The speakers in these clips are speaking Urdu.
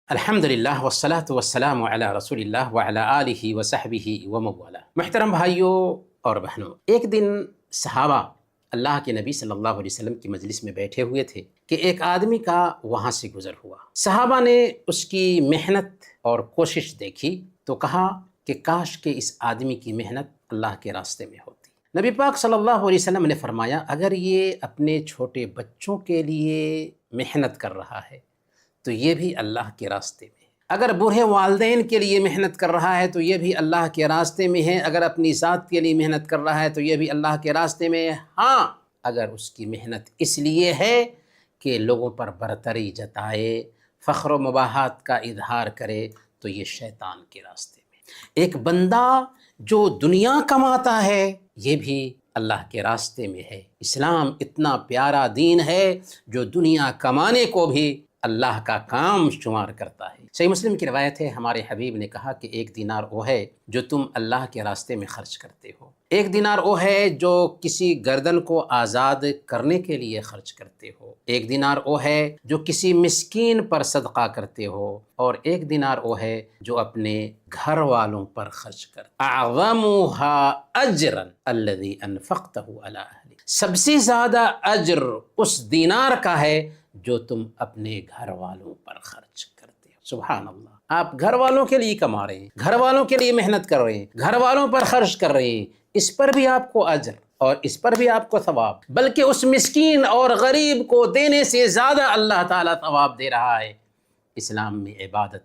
الحمدللہ والصلاة والسلام علی رسول اللہ وعلی آلہ وصحبہ وموالا۔ محترم بھائیوں اور بہنوں، ایک دن صحابہ اللہ کے نبی صلی اللہ علیہ وسلم کی مجلس میں بیٹھے ہوئے تھے کہ ایک آدمی کا وہاں سے گزر ہوا۔ صحابہ نے اس کی محنت اور کوشش دیکھی تو کہا کہ کاش کہ اس آدمی کی محنت اللہ کے راستے میں ہوتی۔ نبی پاک صلی اللہ علیہ وسلم نے فرمایا، اگر یہ اپنے چھوٹے بچوں کے لیے محنت کر رہا ہے تو یہ بھی اللہ کے راستے میں ہے۔ اگر بوڑھے والدین کے لیے محنت کر رہا ہے تو یہ بھی اللہ کے راستے میں ہے۔ اگر اپنی ذات کے لیے محنت کر رہا ہے تو یہ بھی اللہ کے راستے میں ہے۔ ہاں، اگر اس کی محنت اس لیے ہے کہ لوگوں پر برتری جتائے، فخر و مباحات کا اظہار کرے تو یہ شیطان کے راستے میں۔ ایک بندہ جو دنیا کماتا ہے یہ بھی اللہ کے راستے میں ہے۔ اسلام اتنا پیارا دین ہے جو دنیا کمانے کو بھی اللہ کا کام شمار کرتا ہے۔ صحیح مسلم کی روایت ہے، ہمارے حبیب نے کہا کہ ایک دینار وہ ہے جو تم اللہ کے راستے میں خرچ کرتے ہو، ایک دینار وہ ہے جو کسی گردن کو آزاد کرنے کے لیے خرچ کرتے ہو، ایک دینار وہ ہے جو کسی مسکین پر صدقہ کرتے ہو، اور ایک دینار وہ ہے جو اپنے گھر والوں پر خرچ کرتے۔ اعظمها اجرا الذي انفقته على اهلك، سب سے زیادہ اجر اس دینار کا ہے جو تم اپنے گھر والوں پر خرچ کرتے ہو۔ سبحان اللہ، آپ گھر والوں کے لیے کما رہے ہیں، گھر والوں کے لیے محنت کر رہے ہیں، گھر والوں پر خرچ کر رہے ہیں، اس پر بھی آپ کو اجر اور اس پر بھی آپ کو ثواب، بلکہ اس مسکین اور غریب کو دینے سے زیادہ اللہ تعالیٰ ثواب دے رہا ہے۔ اسلام میں عبادت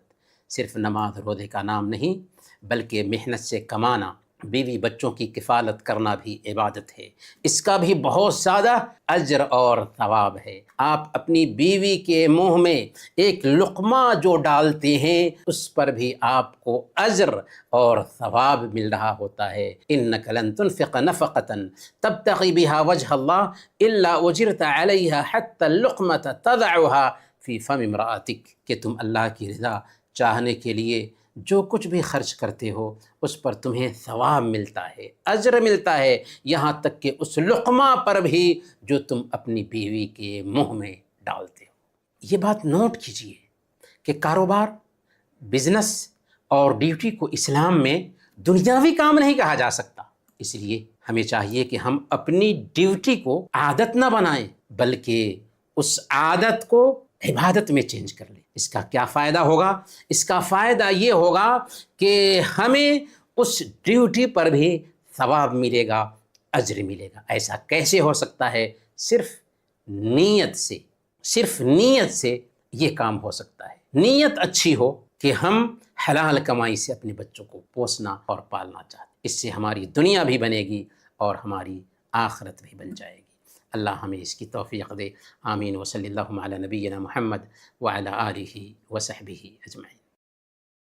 صرف نماز روزے کا نام نہیں، بلکہ محنت سے کمانا، بیوی بچوں کی کفالت کرنا بھی عبادت ہے۔ اس کا بھی بہت زیادہ اجر اور ثواب ہے۔ آپ اپنی بیوی کے منہ میں ایک لقمہ جو ڈالتے ہیں اس پر بھی آپ کو اجر اور ثواب مل رہا ہوتا ہے۔ إِنَّكَ لَن تُنْفِقَ نَفَقَةً تَبْتَغِي بِهَا وَجْهَ اللَّهِ إِلَّا أُجِرْتَ عَلَيْهَا حَتَّى اللُّقْمَةَ تَضَعُهَا فِي فَمِ امْرَأَتِكَ، کہ تم اللہ کی رضا چاہنے کے لیے جو کچھ بھی خرچ کرتے ہو اس پر تمہیں ثواب ملتا ہے، اجر ملتا ہے، یہاں تک کہ اس لقمہ پر بھی جو تم اپنی بیوی کے منہ میں ڈالتے ہو۔ یہ بات نوٹ کیجئے کہ کاروبار، بزنس اور ڈیوٹی کو اسلام میں دنیاوی کام نہیں کہا جا سکتا۔ اس لیے ہمیں چاہیے کہ ہم اپنی ڈیوٹی کو عادت نہ بنائیں، بلکہ اس عادت کو عبادت میں چینج کر لیں۔ اس کا کیا فائدہ ہوگا؟ اس کا فائدہ یہ ہوگا کہ ہمیں اس ڈیوٹی پر بھی ثواب ملے گا، اجر ملے گا۔ ایسا کیسے ہو سکتا ہے؟ صرف نیت سے یہ کام ہو سکتا ہے۔ نیت اچھی ہو کہ ہم حلال کمائی سے اپنے بچوں کو پوسنا اور پالنا چاہتے ہیں، اس سے ہماری دنیا بھی بنے گی اور ہماری آخرت بھی بن جائے گی۔ اللہ ہمیں اس کی توفیق دے، آمین۔ وصلی اللہ علی نبینا محمد وعلی آلہ وصحبہ اجمعین۔